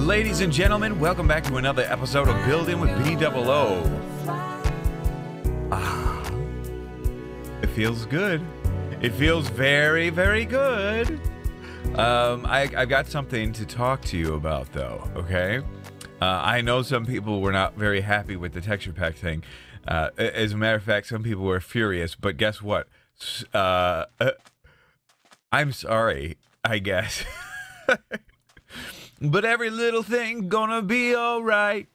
Ladies and gentlemen, welcome back to another episode of Building with BdoubleO. It feels good. It feels very, very good. I've got something to talk to you about, though, okay? I know some people were not very happy with the texture pack thing. As a matter of fact, some people were furious, but guess what? I'm sorry, I guess. But every little thing gonna be alright.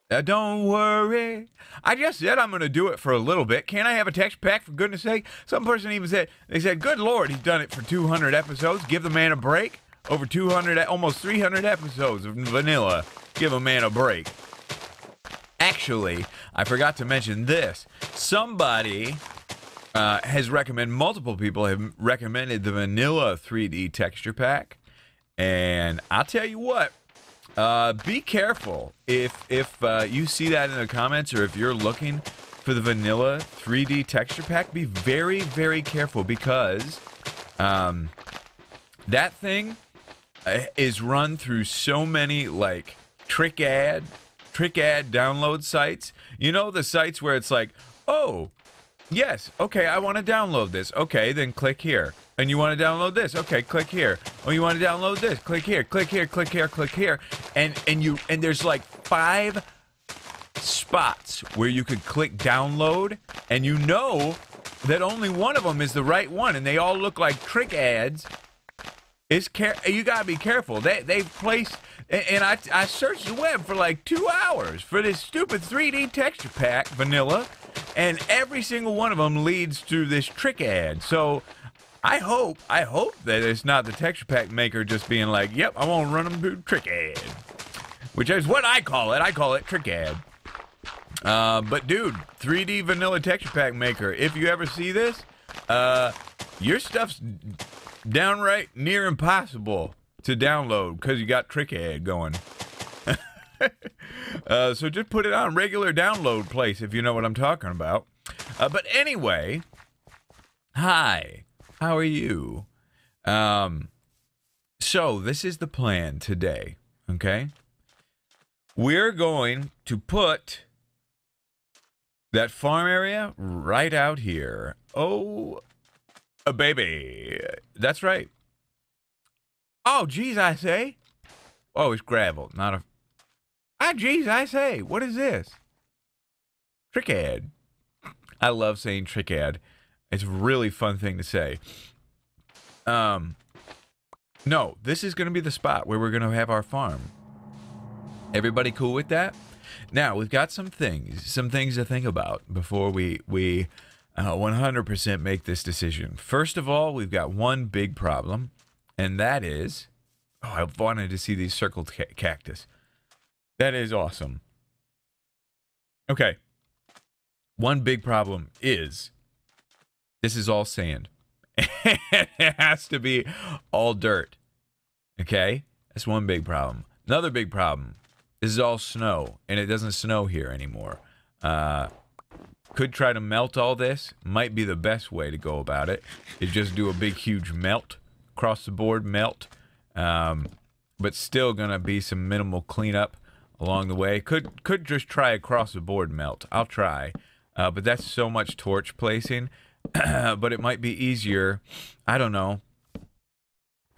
Don't worry. I just said I'm gonna do it for a little bit. Can't I have a texture pack, for goodness sake? Some person even said, they said, good Lord, he's done it for 200 episodes. Give the man a break. Over 200, almost 300 episodes of vanilla. Give a man a break. Actually, I forgot to mention this. Somebody has recommended, multiple people have recommended the vanilla 3D texture pack. And I'll tell you what, be careful if you see that in the comments, or if you're looking for the vanilla 3D texture pack, be very, very careful, because that thing is run through so many like trick ad download sites. You know, the sites where it's like, oh, yes, okay, I want to download this. Okay, then click here. And you want to download this? Okay, click here. Oh, you want to download this? Click here, click here, click here, click here. And there's like 5 spots where you could click download, and you know that only one of them is the right one, and they all look like trick ads. You gotta be careful. They've placed, and I searched the web for like 2 hours for this stupid 3D texture pack vanilla, and every single one of them leads to this trick ad. So I hope that it's not the texture pack maker just being like, yep, I want to run them through trick ad, which is what I call it. I call it trick ad. But dude, 3D vanilla texture pack maker, if you ever see this, your stuff's downright near impossible to download because you got trick ad going. So just put it on regular download place if you know what I'm talking about. But anyway, hi. How are you? So this is the plan today, okay? We're going to put that farm area right out here. Oh, baby. That's right. Oh, geez, I say. Oh, it's gravel, not a... Ah, geez, I say. What is this? Trick ad. I love saying trick ad. It's a really fun thing to say. No, this is going to be the spot where we're going to have our farm. Everybody cool with that? Now, we've got some things to think about before we 100% make this decision. First of all, we've got one big problem, and that is... Oh, I wanted to see these circled cactus. That is awesome. Okay. One big problem is... this is all sand. It has to be all dirt. Okay? That's one big problem. Another big problem. This is all snow, and it doesn't snow here anymore. Could try to melt all this. Might be the best way to go about it. Is just do a big, huge melt. Across the board melt. But still gonna be some minimal cleanup along the way. Could just try across the board melt. I'll try. But that's so much torch placing. But it might be easier. I don't know.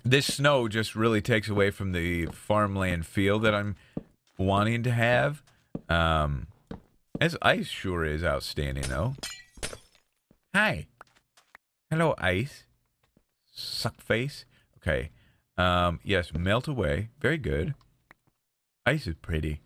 This snow just really takes away from the farmland feel that I'm wanting to have. This ice sure is outstanding, though. Hi. Hello, ice. Suck face. Okay. Yes, melt away. Very good. Ice is pretty.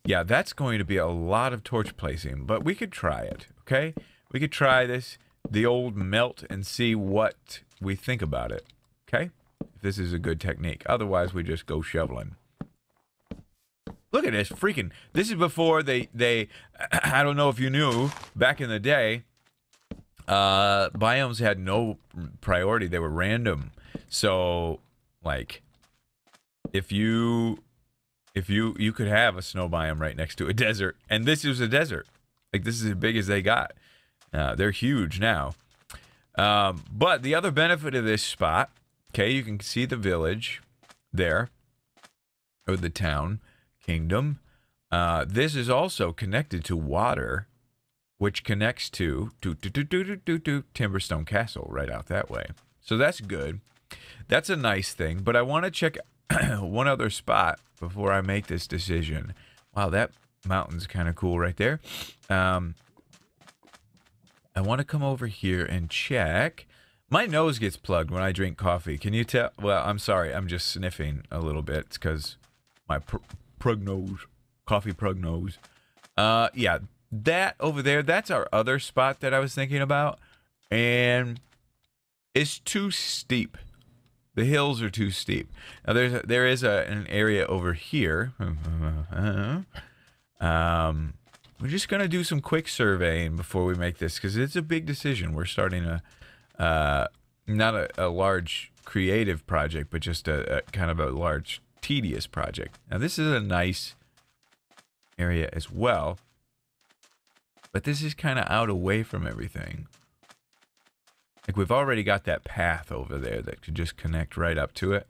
Yeah, that's going to be a lot of torch placing, but we could try it, okay? We could try this, the old melt, and see what we think about it, okay? If this is a good technique. Otherwise, we just go shoveling. Look at this, freaking... This is before they I don't know if you knew, back in the day, biomes had no priority. They were random. So, like, if you could have a snow biome right next to a desert, and this is a desert. Like, this is as big as they got. They're huge now. But the other benefit of this spot, okay, you can see the village there. or the town, kingdom. This is also connected to water, which connects to Timberstone Castle right out that way. So that's good. That's a nice thing. But I want to check one other spot before I make this decision. Wow, that mountain's kind of cool right there. I want to come over here and check. My nose gets plugged when I drink coffee. Can you tell? Well, I'm sorry. I'm just sniffing a little bit. It's because my prug nose, coffee prug nose. Yeah, that over there, that's our other spot that I was thinking about. And it's too steep. The hills are too steep. Now, there is an area over here. We're just going to do some quick surveying before we make this, because it's a big decision. We're starting not a large creative project, but just a kind of a large tedious project. Now, this is a nice area as well, but this is kind of out away from everything. Like, we've already got that path over there that could just connect right up to it.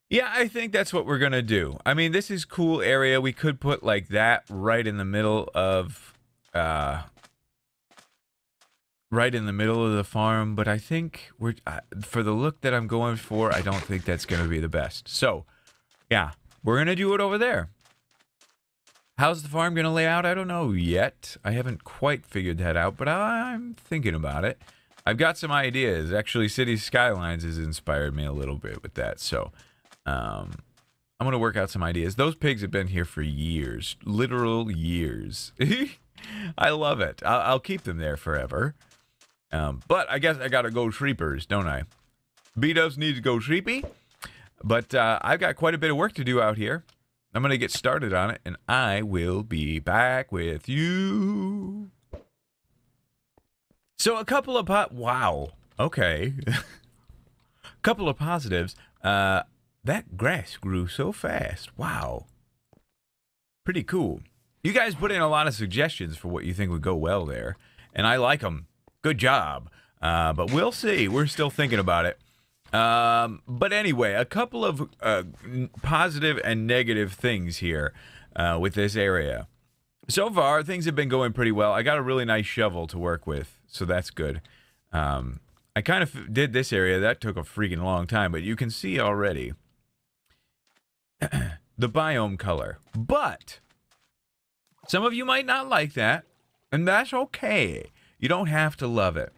Yeah, I think that's what we're going to do. I mean, this is cool area. We could put like that right in the middle of the farm, but I think we're for the look that I'm going for, I don't think that's going to be the best. So, yeah, we're going to do it over there. How's the farm going to lay out? I don't know yet. I haven't quite figured that out, but I'm thinking about it. I've got some ideas. Actually, City Skylines has inspired me a little bit with that, so I'm going to work out some ideas. Those pigs have been here for years. Literal years. I love it. I'll keep them there forever. But I guess I got to go shreepers, don't I? B-dubs need to go shreepy. But I've got quite a bit of work to do out here. I'm going to get started on it, and I will be back with you. So a couple of wow. Okay. Couple of positives. That grass grew so fast. Wow. Pretty cool. You guys put in a lot of suggestions for what you think would go well there, and I like them. Good job. But we'll see. We're still thinking about it. But anyway, a couple of positive and negative things here with this area. So far, things have been going pretty well. I got a really nice shovel to work with, so that's good. I kind of did this area. That took a freaking long time, but you can see already the biome color. But some of you might not like that, and that's okay. You don't have to love it.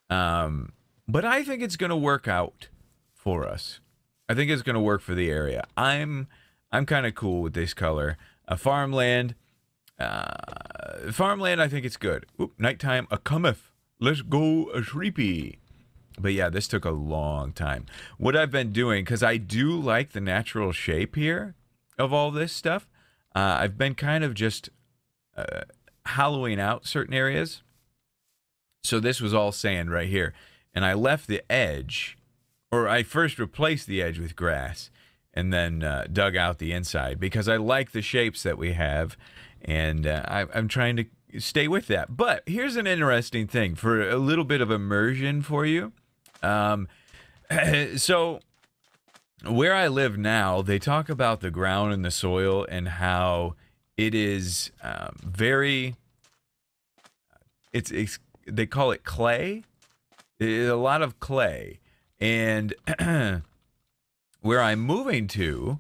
But I think it's going to work out for us. I think it's going to work for the area. I'm kind of cool with this color. Farmland, I think it's good. Oop, nighttime a cometh. Let's go a shreepy. But yeah, this took a long time. What I've been doing, because I do like the natural shape here of all this stuff, I've been kind of just hollowing out certain areas. So this was all sand right here. And I left the edge, or I first replaced the edge with grass and then dug out the inside because I like the shapes that we have, and I'm trying to stay with that. But here's an interesting thing for a little bit of immersion for you. So where I live now, they talk about the ground and the soil and how it is very, they call it clay. It's a lot of clay. And where I'm moving to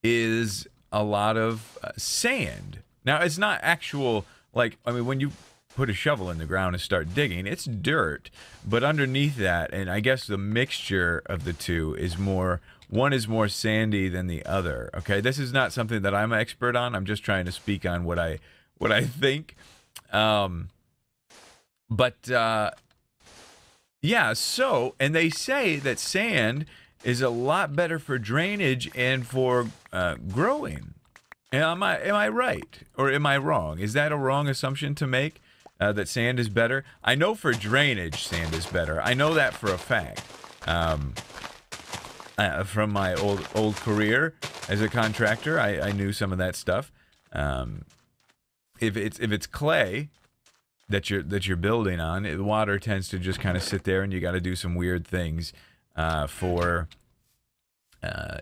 is a lot of sand. Now, it's not actual, like, I mean, when you put a shovel in the ground and start digging, it's dirt. But underneath that, and I guess the mixture of the two is more, one is more sandy than the other. Okay, this is not something that I'm an expert on. I'm just trying to speak on what I think. Yeah, so, and they say that sand is a lot better for drainage and for growing. Am I right? Or am I wrong? Is that a wrong assumption to make, that sand is better? I know for drainage, sand is better. I know that for a fact. From my old career as a contractor, I knew some of that stuff. If it's clay that you're building on, the water tends to just kind of sit there, and you got to do some weird things for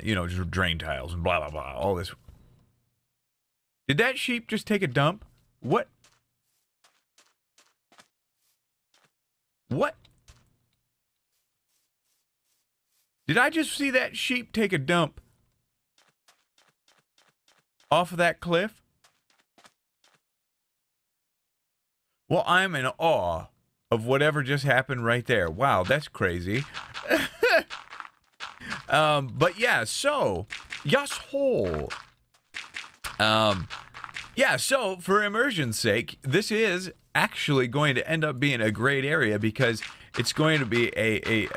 you know, just drain tiles and blah, blah, blah, all this. Did that sheep just take a dump? What? What? Did I just see that sheep take a dump off of that cliff? Well, I'm in awe of whatever just happened right there. Wow, that's crazy. But yeah, so, yes, hole. Yeah, so for immersion's sake, this is actually going to end up being a great area because it's going to be a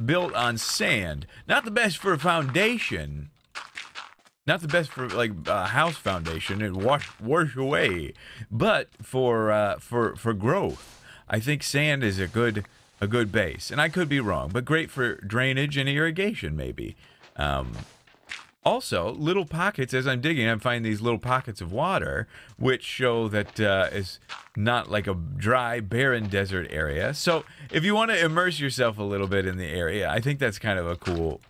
built on sand. Not the best for a foundation. Not the best for like a house foundation and wash away, but for growth, I think sand is a good base. And I could be wrong, but great for drainage and irrigation maybe. Also, little pockets, as I'm digging, I'm finding these little pockets of water, which show that it's not like a dry, barren desert area. So if you want to immerse yourself a little bit in the area, I think that's kind of a cool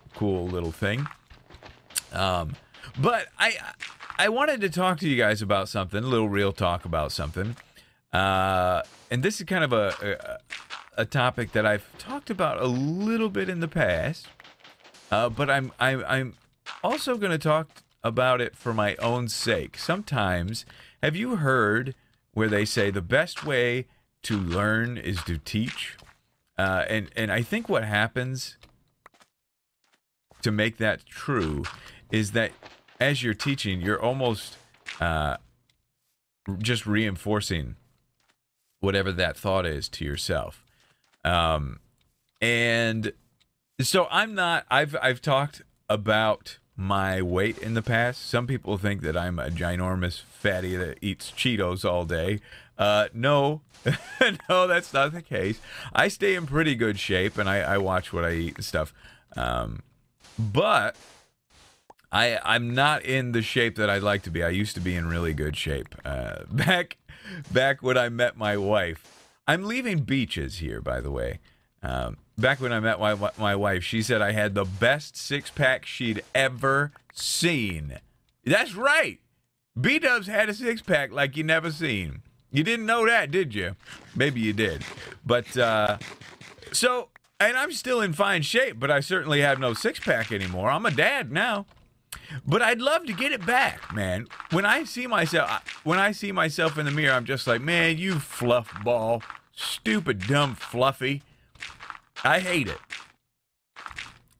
little thing. But I wanted to talk to you guys about something, a little real talk about something. And this is kind of a topic that I've talked about a little bit in the past. But I'm also going to talk about it for my own sake. Sometimes, have you heard where they say the best way to learn is to teach? And I think what happens to make that true is that as you're teaching, you're almost just reinforcing whatever that thought is to yourself. And so I've talked about my weight in the past. Some people think that I'm a ginormous fatty that eats Cheetos all day. No, no, that's not the case. I stay in pretty good shape and I watch what I eat and stuff. But I'm not in the shape that I'd like to be. I used to be in really good shape. Back when I met my wife. I'm leaving beaches here, by the way. Back when I met my wife, she said I had the best six-pack she'd ever seen. That's right. B-Dubs had a six-pack like you never seen. You didn't know that, did you? Maybe you did. But, so, and I'm still in fine shape, but I certainly have no six-pack anymore. I'm a dad now. But I'd love to get it back, man. When I see myself in the mirror, I'm just like, man, you fluff ball. Stupid, dumb, fluffy. I hate it.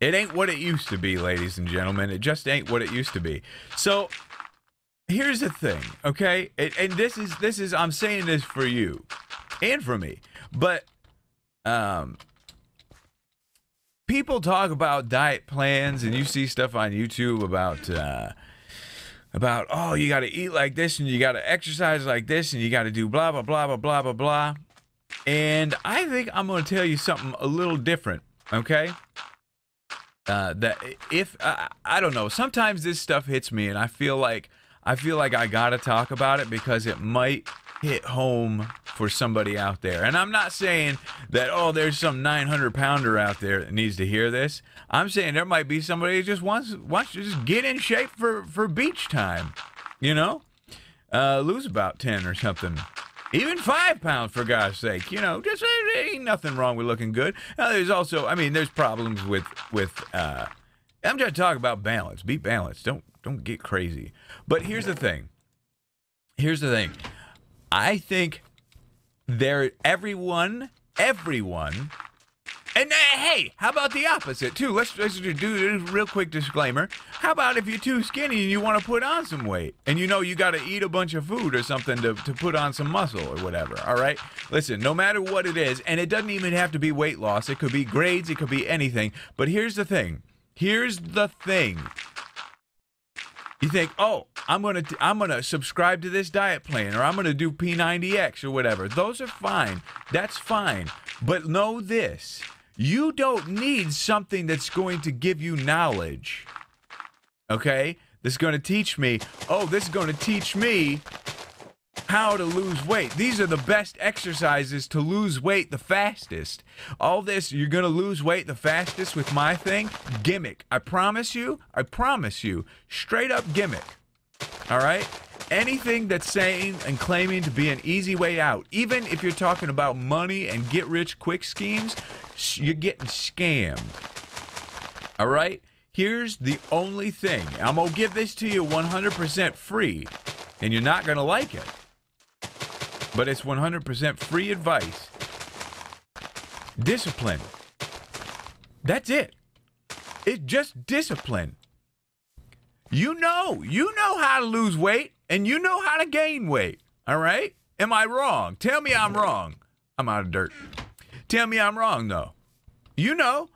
It ain't what it used to be, ladies and gentlemen. It just ain't what it used to be. So, here's the thing, okay? And this is I'm saying this for you and for me. But people talk about diet plans, and you see stuff on YouTube about oh, you got to eat like this, and you got to exercise like this, and you got to do blah blah blah blah blah blah blah. And I think I'm going to tell you something a little different, okay? That if I don't know, sometimes this stuff hits me, and I feel like I gotta talk about it because it might hit home for somebody out there. And I'm not saying that, oh, there's some 900-pounder out there that needs to hear this. I'm saying there might be somebody who just wants to just get in shape for beach time, you know? Lose about 10 or something. Even 5 pounds, for God's sake. You know, just there ain't nothing wrong with looking good. Now, there's also, I mean, there's problems with I'm just talking about balance. Be balanced. Don't get crazy. But here's the thing. I think everyone, and hey, how about the opposite too? Let's do a real quick disclaimer. How about if you're too skinny and you want to put on some weight, and you know you got to eat a bunch of food or something to put on some muscle or whatever? All right, listen. No matter what it is, and it doesn't even have to be weight loss. It could be grades. It could be anything. But here's the thing. You think, oh, I'm gonna subscribe to this diet plan, or I'm gonna do P90X or whatever. Those are fine. That's fine. But know this. You don't need something that's going to give you knowledge. Okay? That's going to teach me. Oh, this is going to teach me how to lose weight. These are the best exercises to lose weight the fastest. All this, you're going to lose weight the fastest with my thing, gimmick. I promise you, straight up gimmick. All right? Anything that's saying and claiming to be an easy way out, even if you're talking about money and get-rich-quick schemes, you're getting scammed. All right? Here's the only thing. I'm going to give this to you 100% free, and you're not going to like it. But it's 100% free advice. Discipline. That's it. It's just discipline. You know how to lose weight, and you know how to gain weight. All right? Am I wrong? Tell me I'm wrong. I'm out of dirt. Tell me I'm wrong, though. You know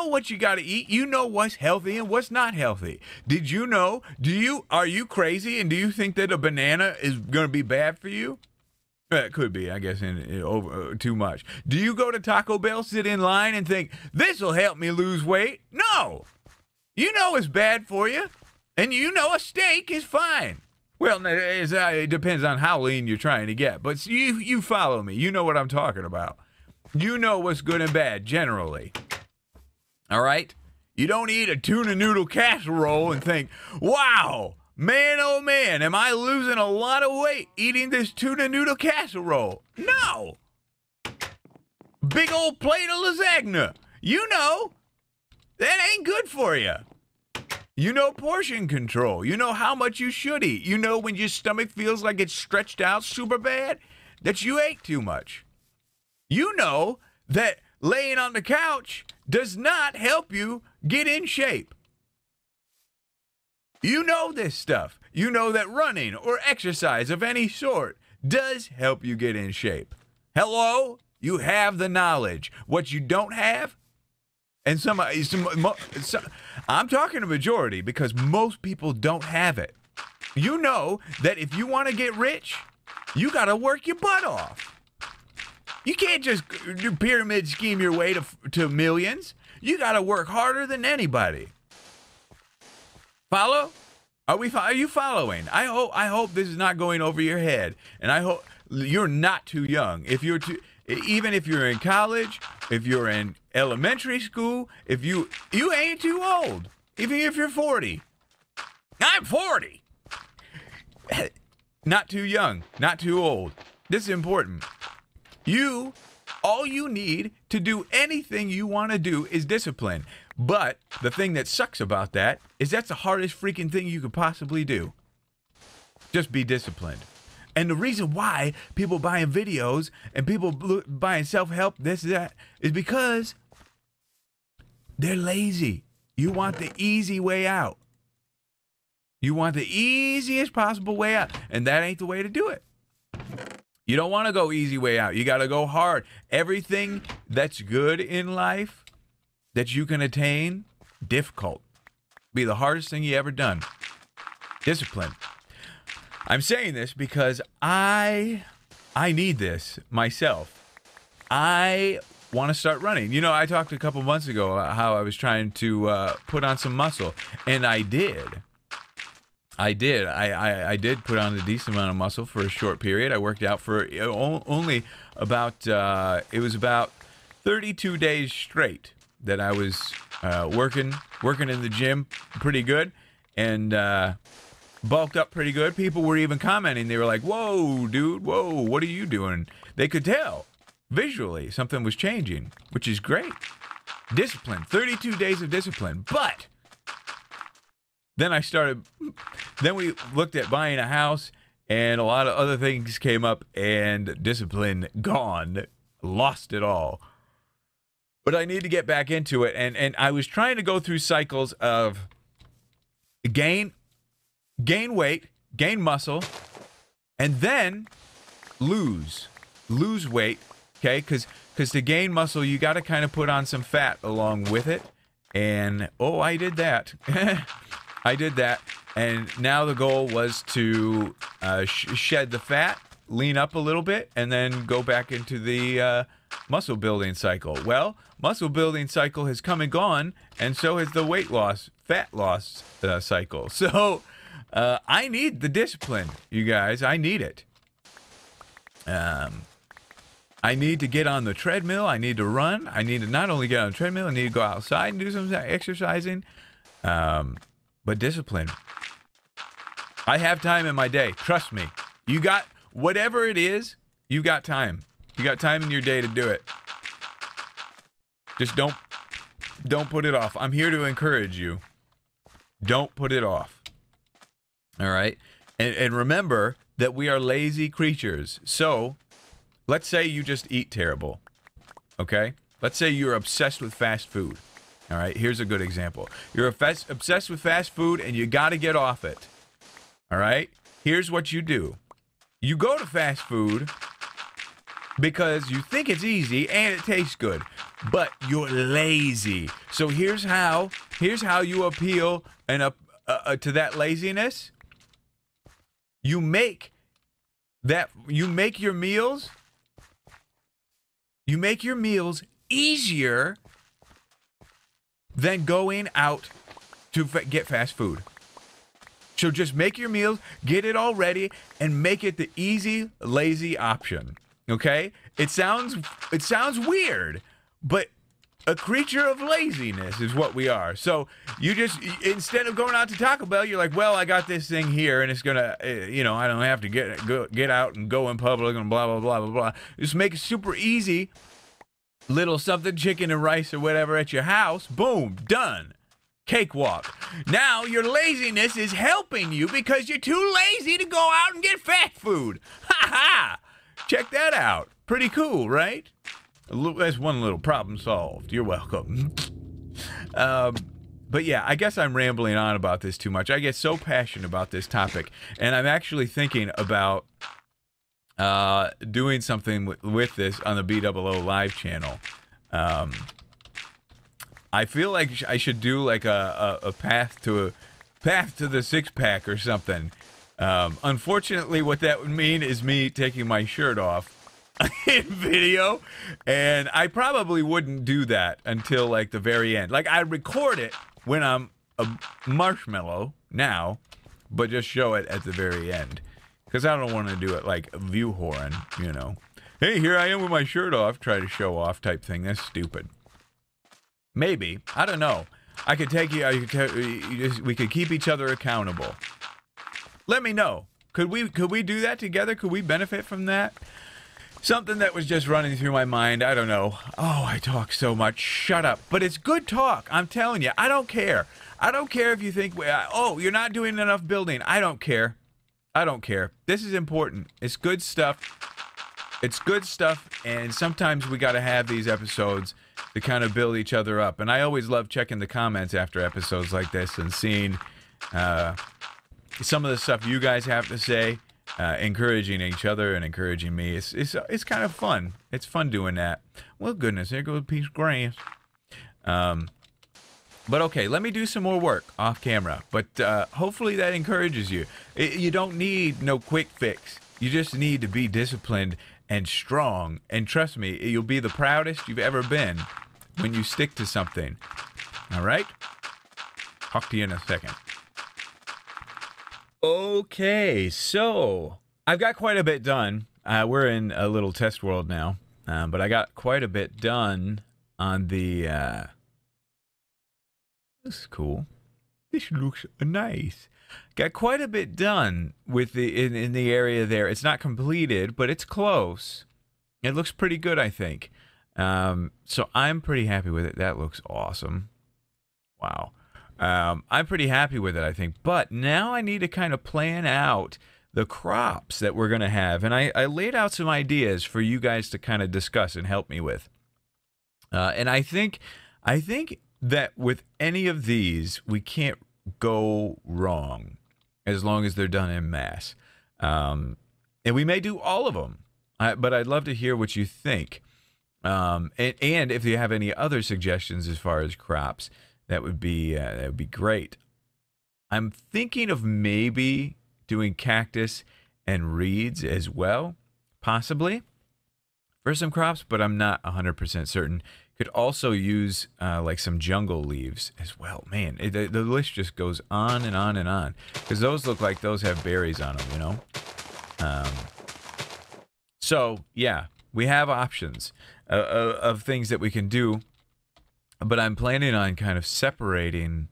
what you got to eat. You know what's healthy and what's not healthy. Did you know? Are you crazy, and do you think that a banana is going to be bad for you? It could be, I guess, over too much. Do you go to Taco Bell, sit in line, and think, this will help me lose weight? No. You know it's bad for you, and you know a steak is fine. Well, it depends on how lean you're trying to get, but you follow me. You know what I'm talking about. You know what's good and bad, generally. All right? You don't eat a tuna noodle casserole and think, wow, man, oh man, am I losing a lot of weight eating this tuna noodle casserole? No. Big old plate of lasagna. You know, that ain't good for you. You know portion control. You know how much you should eat. You know when your stomach feels like it's stretched out super bad, that you ate too much. You know that laying on the couch does not help you get in shape. You know this stuff. You know that running or exercise of any sort does help you get in shape. Hello? You have the knowledge. What you don't have, and I'm talking a majority because most people don't have it. You know that if you want to get rich, you got to work your butt off. You can't just do pyramid scheme your way to millions. You got to work harder than anybody. Follow? Are you following? I hope this is not going over your head, and I hope you're not too young. Even if you're in college, if you're in elementary school, if you ain't too old. Even if you're 40. I'm 40. Not too young, not too old. This is important. All you need to do anything you want to do is discipline. But the thing that sucks about that is that's the hardest freaking thing you could possibly do. Just be disciplined. And the reason why people buying videos and people buying self-help, this, that, is because they're lazy. You want the easy way out. You want the easiest possible way out. And that ain't the way to do it. You don't want to go easy way out. You got to go hard. Everything that's good in life that you can attain, difficult. Be the hardest thing you ever done. Discipline. I'm saying this because I need this myself. I want to start running. You know, I talked a couple months ago about how I was trying to put on some muscle, and I did. I did put on a decent amount of muscle for a short period. I worked out for only about, it was about 32 days straight that I was working in the gym pretty good, and bulked up pretty good. People were even commenting. They were like, whoa, dude, whoa, what are you doing? They could tell visually something was changing, which is great. Discipline, 32 days of discipline. But then we looked at buying a house, and a lot of other things came up, and discipline gone, lost it all. But I need to get back into it, and I was trying to go through cycles of gain weight, gain muscle, and then lose weight, okay? Because to gain muscle, you got to kind of put on some fat along with it, and I did that. I did that, and now the goal was to shed the fat, lean up a little bit, and then go back into the muscle building cycle. Well, muscle building cycle has come and gone, and so has the weight loss, fat loss cycle. So I need the discipline, you guys. I need it. I need to get on the treadmill. I need to run. I need to not only get on the treadmill, I need to go outside and do some exercising. But discipline. I have time in my day. Trust me. You got whatever it is, you got time. You got time in your day to do it. Just don't put it off. I'm here to encourage you. Don't put it off. All right? And remember that we are lazy creatures. So, let's say you just eat terrible. Okay? Let's say you're obsessed with fast food. All right? Here's a good example. You're obsessed with fast food and you got to get off it. All right? Here's what you do. You go to fast food because you think it's easy and it tastes good, but you're lazy. So here's how you appeal to that laziness. You make your meals easier than going out to get fast food. So just make your meals, get it all ready, and make it the easy, lazy option. Okay? It sounds weird, but a creature of laziness is what we are. So you just, instead of going out to Taco Bell, you're like, well, I got this thing here, and it's gonna, I don't have to get out and go in public and blah blah blah blah blah. Just make it super easy. Little something, chicken and rice or whatever at your house. Boom, done. Cakewalk. Now your laziness is helping you because you're too lazy to go out and get fast food. Ha ha! Check that out. Pretty cool, right? That's one little problem solved. You're welcome. But yeah, I guess I'm rambling on about this too much. I get so passionate about this topic, and I'm actually thinking about doing something with this on the BdoubleO live channel. I feel like I should do like a path to the six-pack or something. Unfortunately, what that would mean is me taking my shirt off in video, and I probably wouldn't do that until like the very end. Like I record it when I'm a marshmallow now, but just show it at the very end because I don't want to do it like view whoring, Hey, here I am with my shirt off, try to show off type thing. That's stupid. Maybe. I don't know. I could take you. We could keep each other accountable. Let me know. Could we do that together? Could we benefit from that? Something that was just running through my mind. I don't know. Oh, I talk so much. Shut up. But it's good talk. I'm telling you. I don't care. I don't care if you think, oh, you're not doing enough building. I don't care. I don't care. This is important. It's good stuff. It's good stuff. And sometimes we got to have these episodes to kind of build each other up. And I always love checking the comments after episodes like this and seeing some of the stuff you guys have to say, encouraging each other and encouraging me. It's kind of fun. It's fun doing that. Well, goodness, there goes a piece of grass. But okay, let me do some more work off camera. But hopefully that encourages you. You don't need no quick fix. You just need to be disciplined and strong. And trust me, you'll be the proudest you've ever been when you stick to something. All right? Talk to you in a second. Okay, so I've got quite a bit done. We're in a little test world now, but I got quite a bit done on the... This is cool. This looks nice. Got quite a bit done with the in the area there. It's not completed, but it's close. It looks pretty good, I think. So I'm pretty happy with it. That looks awesome. Wow. I'm pretty happy with it, I think. But now I need to kind of plan out the crops that we're going to have. And I laid out some ideas for you guys to kind of discuss and help me with. And I think that with any of these, we can't go wrong as long as they're done en masse. And we may do all of them, but I'd love to hear what you think. And if you have any other suggestions as far as crops, that would be great. I'm thinking of maybe doing cactus and reeds as well, possibly, for some crops, but I'm not 100% certain. Could also use like some jungle leaves as well. Man, the list just goes on and on and on. Because those look like those have berries on them, So, yeah, we have options of things that we can do, but I'm planning on kind of separating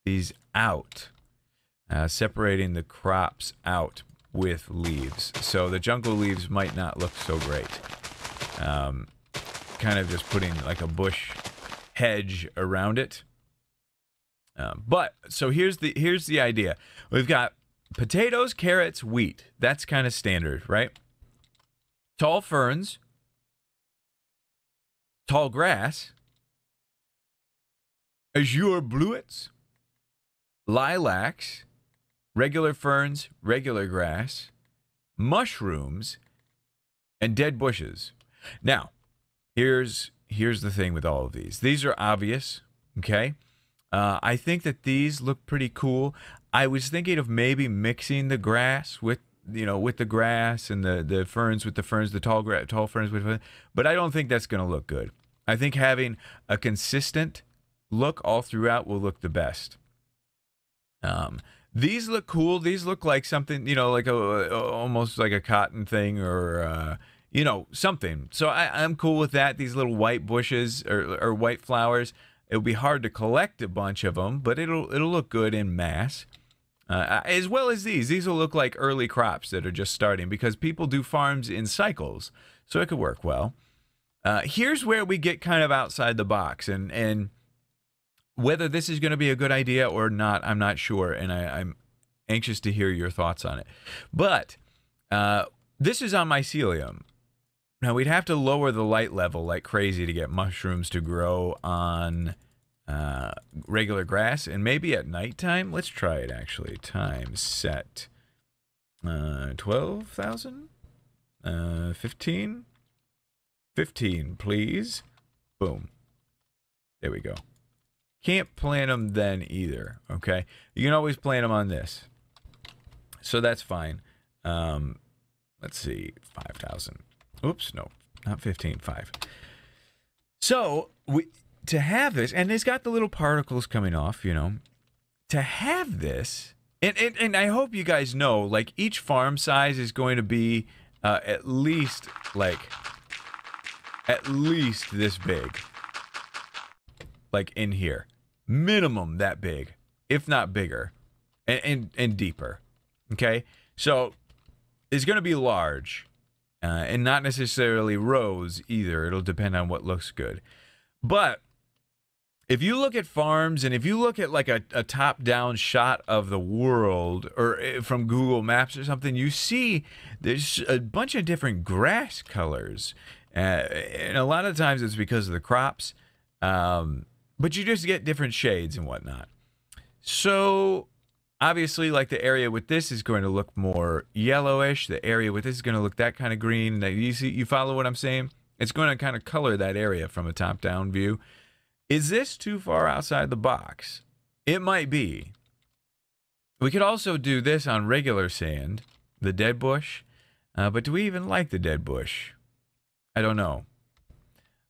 these out, separating the crops out with leaves. So the jungle leaves might not look so great. Kind of just putting like a bush hedge around it. But so here's the idea. We've got potatoes, carrots, wheat. That's kind of standard, right? Tall ferns, tall grass, azure bluets, lilacs, regular ferns, regular grass, mushrooms, and dead bushes. Now, here's the thing with all of these. These are obvious, okay? I think that these look pretty cool. I was thinking of maybe mixing the grass with, with the grass and the ferns with the ferns, the tall ferns with ferns, but I don't think that's going to look good. I think having a consistent look all throughout will look the best. These look cool. These look like something, like almost like a cotton thing or, something. So I'm cool with that. These little white bushes or white flowers. It'll be hard to collect a bunch of them, but it'll look good in mass. As well as these. These will look like early crops that are just starting because people do farms in cycles. So it could work well. Here's where we get kind of outside the box. And whether this is going to be a good idea or not, I'm not sure. And I'm anxious to hear your thoughts on it. But this is on mycelium. Now, we'd have to lower the light level like crazy to get mushrooms to grow on regular grass. And maybe at nighttime. Let's try it, actually. Time set 12,000? 15? 15, please. Boom. There we go. Can't plant them then either, okay? You can always plant them on this. So that's fine. Let's see, 5,000. Oops, no, not 15, 5. So, to have this, and it's got the little particles coming off, to have this, and I hope you guys know, like, each farm size is going to be at least this big. Like, in here. Minimum that big, if not bigger, and deeper, okay? So, it's going to be large. And not necessarily rows either. It'll depend on what looks good. But if you look at farms and if you look at like a top-down shot of the world or from Google Maps or something, you see there's a bunch of different grass colors. And a lot of times it's because of the crops. But you just get different shades and whatnot. So obviously, like the area with this is going to look more yellowish. The area with this is going to look that kind of green. You follow what I'm saying? It's going to kind of color that area from a top-down view. Is this too far outside the box? It might be. We could also do this on regular sand, the dead bush. But do we even like the dead bush? I don't know.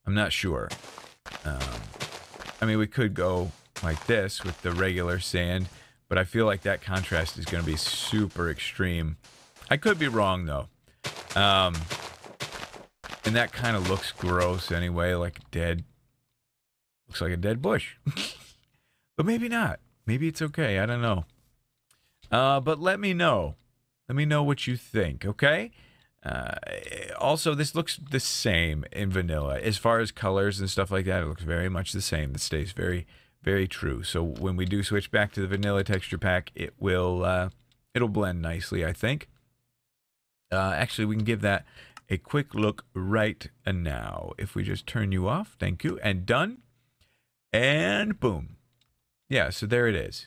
I'm not sure. I mean, we could go like this with the regular sand. But I feel like that contrast is going to be super extreme. I could be wrong, though. And that kind of looks gross anyway, like dead. Looks like a dead bush. But maybe not. Maybe it's okay. I don't know. But let me know. Let me know what you think, okay? Also, this looks the same in vanilla. As far as colors and stuff like that, it looks very much the same. It stays very... very true. So when we do switch back to the vanilla texture pack, it'll blend nicely, I think. Actually, we can give that a quick look right now. If we just turn you off, thank you, and done. And boom. Yeah, so there it is.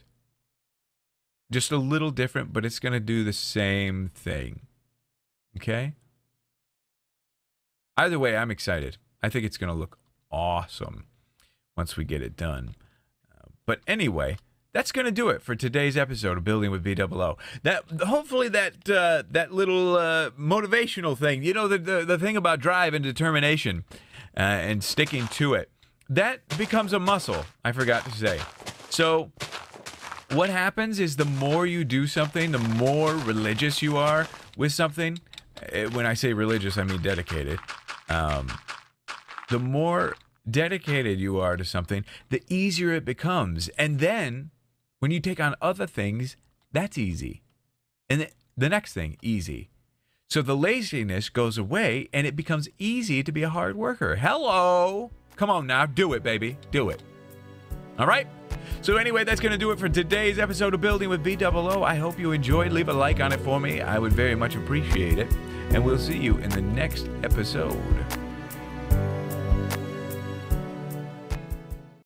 Just a little different, but it's going to do the same thing. Okay? Either way, I'm excited. I think it's going to look awesome once we get it done. But anyway, that's going to do it for today's episode of Building with BdoubleO. Hopefully that little motivational thing, the thing about drive and determination and sticking to it, that becomes a muscle, I forgot to say. So what happens is the more you do something, the more religious you are with something, when I say religious, I mean dedicated. The more dedicated you are to something, the easier it becomes. And then when you take on other things, that's easy. And the next thing, easy. So the laziness goes away and it becomes easy to be a hard worker. Hello. Come on now. Do it, baby. Do it. All right. So anyway, that's going to do it for today's episode of Building with BdoubleO. I hope you enjoyed. Leave a like on it for me. I would very much appreciate it. And we'll see you in the next episode.